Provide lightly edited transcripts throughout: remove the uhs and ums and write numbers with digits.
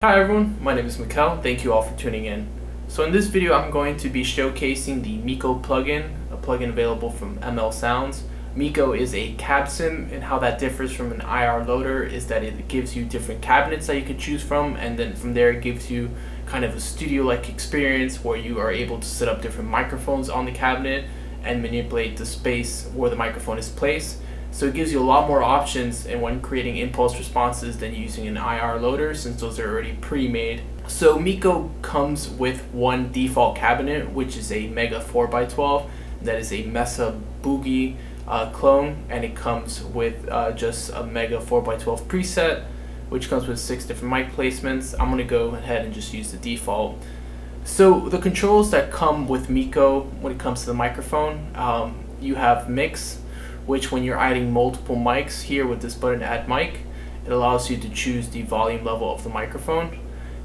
Hi everyone, my name is Mikko. Thank you all for tuning in. So in this video I'm going to be showcasing the Mikko plugin, a plugin available from ML Sounds. Mikko is a cab sim, and how that differs from an IR loader is that it gives you different cabinets that you can choose from, and then from there it gives you kind of a studio-like experience where you are able to set up different microphones on the cabinet and manipulate the space where the microphone is placed. So it gives you a lot more options and when creating impulse responses than using an IR loader, since those are already pre-made. So Mikko comes with one default cabinet, which is a Mega 4x12. That is a Mesa Boogie clone, and it comes with just a Mega 4x12 preset, which comes with 6 different mic placements. I'm going to go ahead and just use the default. So the controls that come with Mikko when it comes to the microphone, you have mix, which when you're adding multiple mics here with this button add mic, it allows you to choose the volume level of the microphone.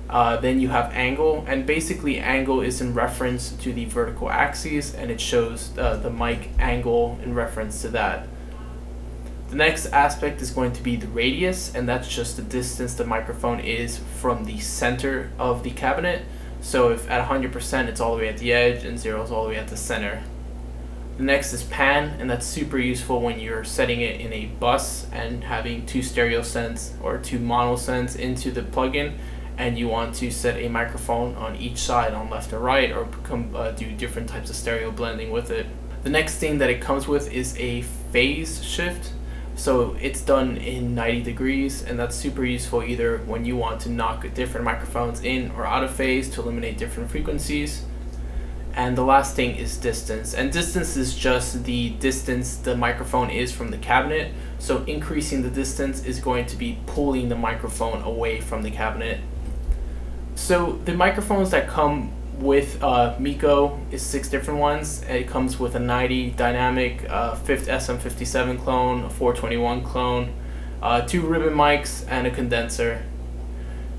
Then you have angle, and basically angle is in reference to the vertical axis, and it shows the mic angle in reference to that. The next aspect is going to be the radius, and that's just the distance the microphone is from the center of the cabinet. So if at 100% it's all the way at the edge and 0 is all the way at the center. The next is pan, and that's super useful when you're setting it in a bus and having 2 stereo sends or 2 mono sends into the plugin, and you want to set a microphone on each side, on left or right, or do different types of stereo blending with it. The next thing that it comes with is a phase shift. So it's done in 90 degrees, and that's super useful either when you want to knock different microphones in or out of phase to eliminate different frequencies. And the last thing is distance, and distance is just the distance the microphone is from the cabinet. So increasing the distance is going to be pulling the microphone away from the cabinet. So the microphones that come with Mikko is 6 different ones. It comes with a 90 dynamic, SM57 clone, a 421 clone, 2 ribbon mics, and a condenser.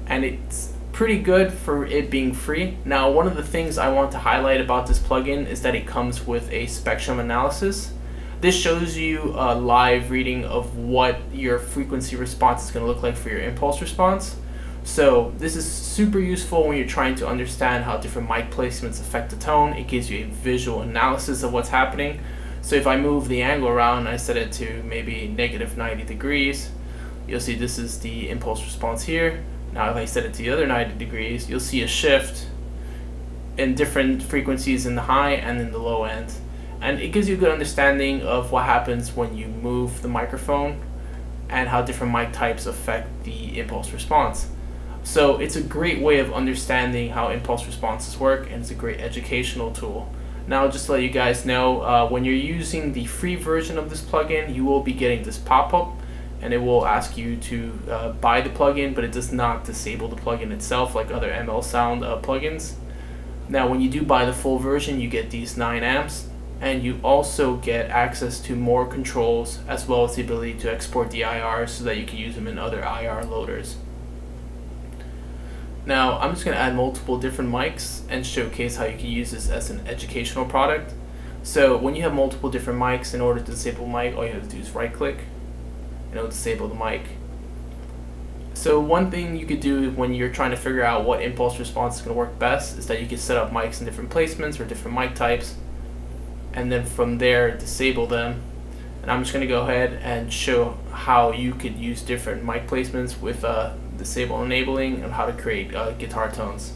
And it's pretty good for it being free. Now, one of the things I want to highlight about this plugin is that it comes with a spectrum analysis. This shows you a live reading of what your frequency response is going to look like for your impulse response. So this is super useful when you're trying to understand how different mic placements affect the tone. It gives you a visual analysis of what's happening. So if I move the angle around and I set it to maybe -90 degrees, you'll see this is the impulse response here. Now if I set it to the other 90 degrees, you'll see a shift in different frequencies in the high and in the low end. And it gives you a good understanding of what happens when you move the microphone and how different mic types affect the impulse response. So it's a great way of understanding how impulse responses work, and it's a great educational tool. Now, just to let you guys know, when you're using the free version of this plugin, you will be getting this pop-up, and it will ask you to buy the plugin, but it does not disable the plugin itself like other ML Sound plugins. Now, when you do buy the full version, you get these 9 amps, and you also get access to more controls, as well as the ability to export the IRs so that you can use them in other IR loaders. Now, I'm just going to add multiple different mics and showcase how you can use this as an educational product. So when you have multiple different mics, in order to disable mic, all you have to do is right click and it'll disable the mic. So one thing you could do when you're trying to figure out what impulse response is going to work best is that you can set up mics in different placements or different mic types, and then from there disable them. And I'm just going to go ahead and show how you could use different mic placements with disable enabling and how to create guitar tones.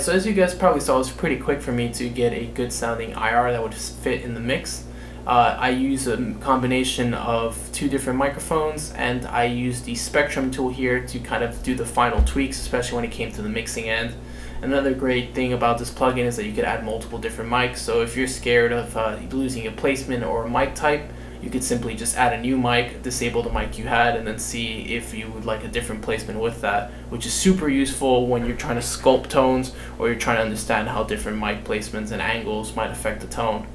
Alright, so as you guys probably saw, it was pretty quick for me to get a good sounding IR that would fit in the mix. I use a combination of 2 different microphones, and I use the Spectrum tool here to kind of do the final tweaks, especially when it came to the mixing end. Another great thing about this plugin is that you could add multiple different mics, so if you're scared of losing a placement or a mic type, you could simply just add a new mic, disable the mic you had, and then see if you would like a different placement with that, which is super useful when you're trying to sculpt tones or you're trying to understand how different mic placements and angles might affect the tone.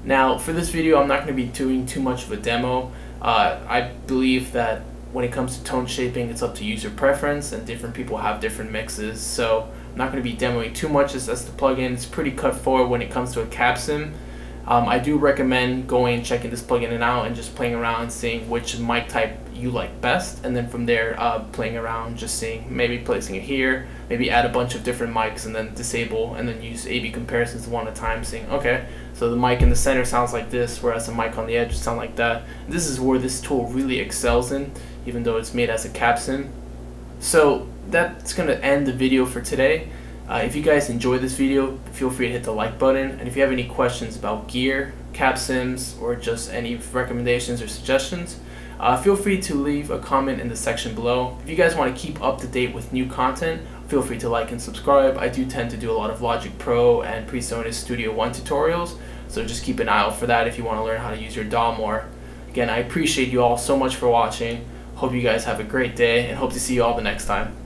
Now, for this video, I'm not going to be doing too much of a demo. I believe that when it comes to tone shaping, it's up to user preference, and different people have different mixes, so I'm not going to be demoing too much as the plugin. It's pretty cut forward when it comes to a cab sim. I do recommend going and checking this plugin out and just playing around and seeing which mic type you like best, and then from there playing around, just seeing, maybe placing it here, maybe add a bunch of different mics and then disable, and then use A/B comparisons one at a time, seeing, okay, so the mic in the center sounds like this, whereas the mic on the edge sounds like that. This is where this tool really excels in, even though it's made as a cab sim. So that's going to end the video for today. If you guys enjoyed this video, feel free to hit the like button, and if you have any questions about gear, cab sims, or just any recommendations or suggestions, feel free to leave a comment in the section below. If you guys want to keep up to date with new content, feel free to like and subscribe. I do tend to do a lot of Logic Pro and PreSonus Studio One tutorials, so just keep an eye out for that if you want to learn how to use your DAW more. Again, I appreciate you all so much for watching. Hope you guys have a great day, and hope to see you all the next time.